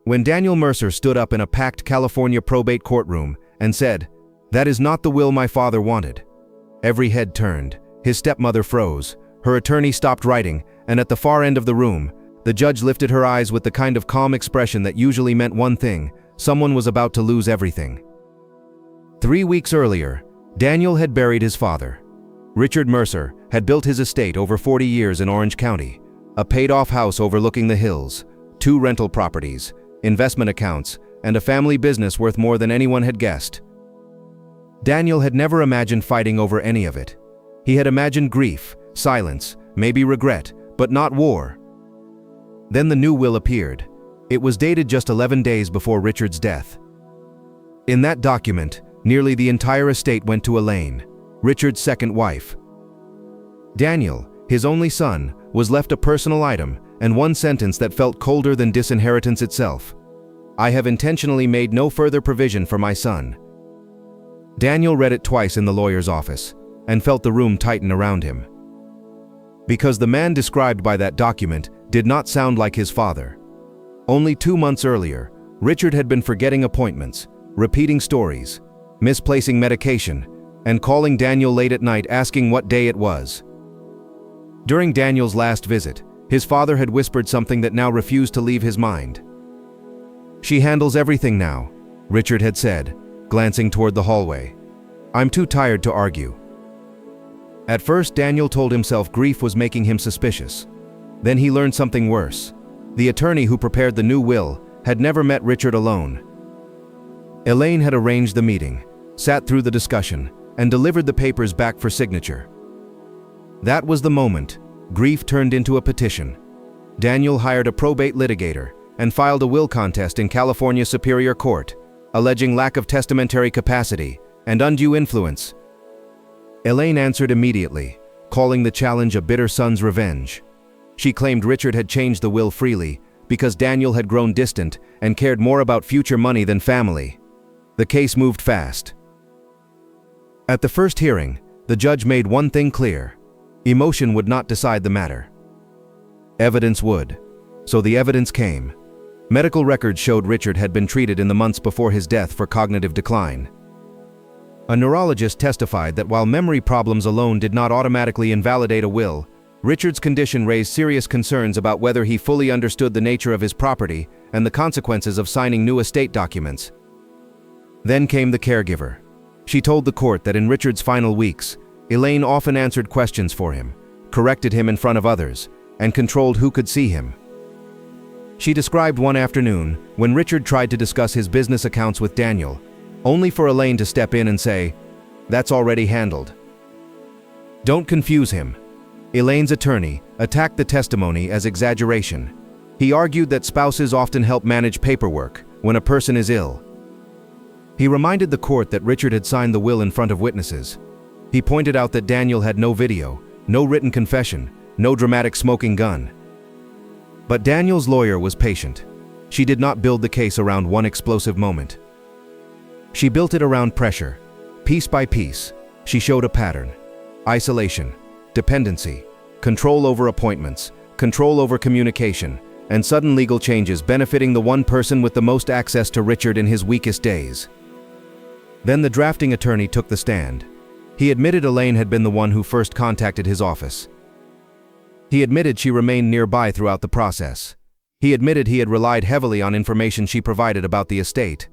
When Daniel Mercer stood up in a packed California probate courtroom and said, "That is not the will my father wanted," every head turned, his stepmother froze, her attorney stopped writing, and at the far end of the room, the judge lifted her eyes with the kind of calm expression that usually meant one thing: someone was about to lose everything. 3 weeks earlier, Daniel had buried his father. Richard Mercer had built his estate over 40 years in Orange County, a paid-off house overlooking the hills, 2 rental properties, investment accounts, and a family business worth more than anyone had guessed. Daniel had never imagined fighting over any of it. He had imagined grief, silence, maybe regret, but not war. Then the new will appeared. It was dated just 11 days before Richard's death. In that document, nearly the entire estate went to Elaine, Richard's second wife. Daniel, his only son, was left a personal item and one sentence that felt colder than disinheritance itself: "I have intentionally made no further provision for my son." Daniel read it twice in the lawyer's office and felt the room tighten around him. Because the man described by that document did not sound like his father. Only 2 months earlier, Richard had been forgetting appointments, repeating stories, misplacing medication, and calling Daniel late at night asking what day it was. During Daniel's last visit, his father had whispered something that now refused to leave his mind. "She handles everything now," Richard had said, glancing toward the hallway. "I'm too tired to argue." At first, Daniel told himself grief was making him suspicious. Then he learned something worse. The attorney who prepared the new will had never met Richard alone. Elaine had arranged the meeting, sat through the discussion, and delivered the papers back for signature. That was the moment grief turned into a petition. Daniel hired a probate litigator and filed a will contest in California Superior Court, alleging lack of testamentary capacity and undue influence. Elaine answered immediately, calling the challenge a bitter son's revenge. She claimed Richard had changed the will freely because Daniel had grown distant and cared more about future money than family. The case moved fast. At the first hearing, the judge made one thing clear: emotion would not decide the matter. Evidence would. So the evidence came. Medical records showed Richard had been treated in the months before his death for cognitive decline. A neurologist testified that while memory problems alone did not automatically invalidate a will, Richard's condition raised serious concerns about whether he fully understood the nature of his property and the consequences of signing new estate documents. Then came the caregiver. She told the court that in Richard's final weeks, Elaine often answered questions for him, corrected him in front of others, and controlled who could see him. She described one afternoon when Richard tried to discuss his business accounts with Daniel, only for Elaine to step in and say, "That's already handled." Don't confuse him. Elaine's attorney attacked the testimony as exaggeration. He argued that spouses often help manage paperwork when a person is ill. He reminded the court that Richard had signed the will in front of witnesses. He pointed out that Daniel had no video, no written confession, no dramatic smoking gun. But Daniel's lawyer was patient. She did not build the case around one explosive moment. She built it around pressure. Piece by piece, she showed a pattern: isolation, dependency, control over appointments, control over communication, and sudden legal changes benefiting the one person with the most access to Richard in his weakest days. Then the drafting attorney took the stand. He admitted Elaine had been the one who first contacted his office. He admitted she remained nearby throughout the process. He admitted he had relied heavily on information she provided about the estate.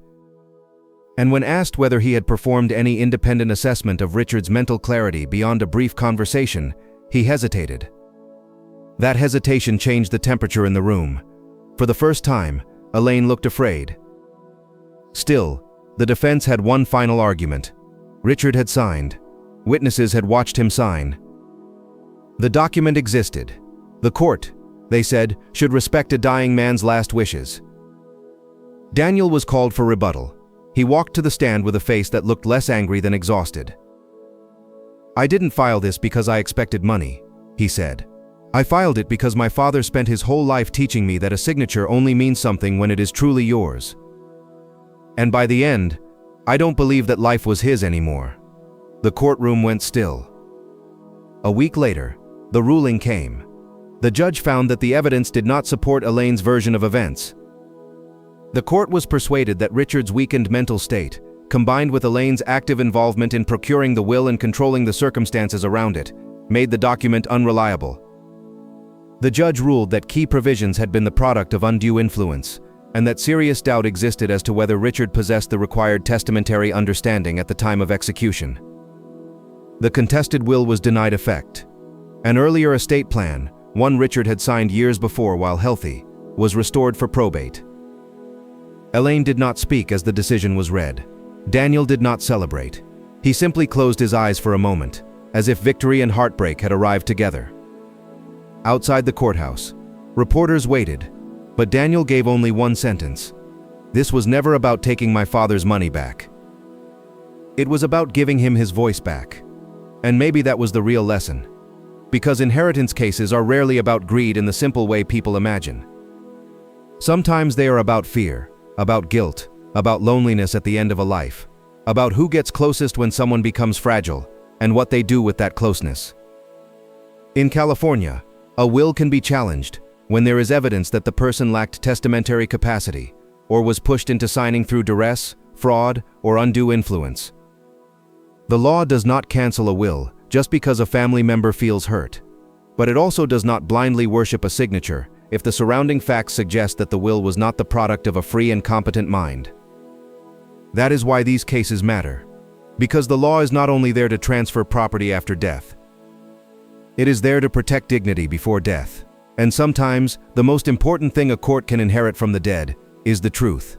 And when asked whether he had performed any independent assessment of Richard's mental clarity beyond a brief conversation, he hesitated. That hesitation changed the temperature in the room. For the first time, Elaine looked afraid. Still, the defense had one final argument. Richard had signed. Witnesses had watched him sign. The document existed. The court, they said, should respect a dying man's last wishes. Daniel was called for rebuttal. He walked to the stand with a face that looked less angry than exhausted. "I didn't file this because I expected money," he said. "I filed it because my father spent his whole life teaching me that a signature only means something when it is truly yours. And by the end, I don't believe that life was his anymore." The courtroom went still. A week later, the ruling came. The judge found that the evidence did not support Elaine's version of events. The court was persuaded that Richard's weakened mental state, combined with Elaine's active involvement in procuring the will and controlling the circumstances around it, made the document unreliable. The judge ruled that key provisions had been the product of undue influence, and that serious doubt existed as to whether Richard possessed the required testamentary understanding at the time of execution. The contested will was denied effect. An earlier estate plan, one Richard had signed years before while healthy, was restored for probate. Elaine did not speak as the decision was read. Daniel did not celebrate. He simply closed his eyes for a moment, as if victory and heartbreak had arrived together. Outside the courthouse, reporters waited, but Daniel gave only one sentence. "This was never about taking my father's money back. It was about giving him his voice back." And maybe that was the real lesson. Because inheritance cases are rarely about greed in the simple way people imagine. Sometimes they are about fear, about guilt, about loneliness at the end of a life, about who gets closest when someone becomes fragile, and what they do with that closeness. In California, a will can be challenged when there is evidence that the person lacked testamentary capacity or was pushed into signing through duress, fraud, or undue influence. The law does not cancel a will just because a family member feels hurt, but it also does not blindly worship a signature if the surrounding facts suggest that the will was not the product of a free and competent mind. That is why these cases matter, because the law is not only there to transfer property after death. It is there to protect dignity before death. And sometimes, the most important thing a court can inherit from the dead is the truth.